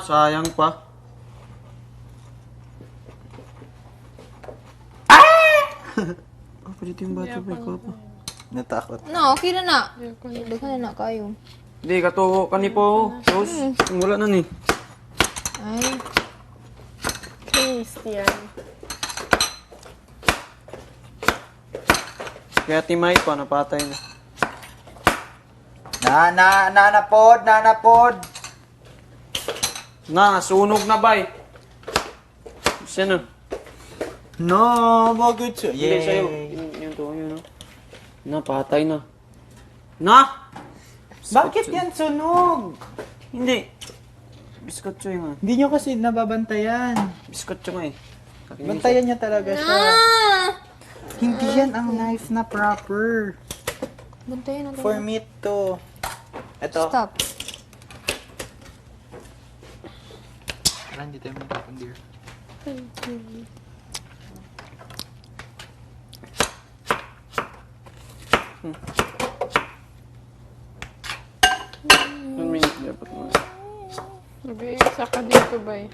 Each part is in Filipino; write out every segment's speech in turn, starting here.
Sayang pa. Apa dito yung bata pa ko pa? Natakot. No, okay na na. Daghan na kayo. Hindi, kato kanipo. Sos, wala na ni. Ay, Christian. Kaya timay pa, napatay na. Nanapod. Na, sunog na bay. Sino? No, bakit siya? Hindi, sa'yo. Yun to, yun. Napatay na. Na! Bakit yan sunog? Hindi. Biskotso yun nga. Hindi nyo kasi nababantayan. Biskotso nga eh. Bantayan niya talaga siya. ah! Hindi yan ang knife na proper. Bantayan natin. For meat to. Ito. Stop. Parang hindi tayo matapang dear. One minute dapat mo. Sabi, isa ka dito ba eh.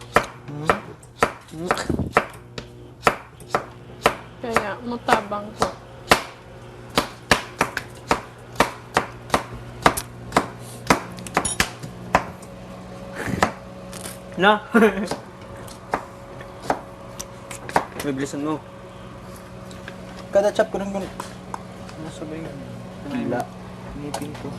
Kaya, mutabang ko. Na! Bibilisan mo. Kada chop ko rin kung... Ano sabay yun? Gila. Ngipin ko.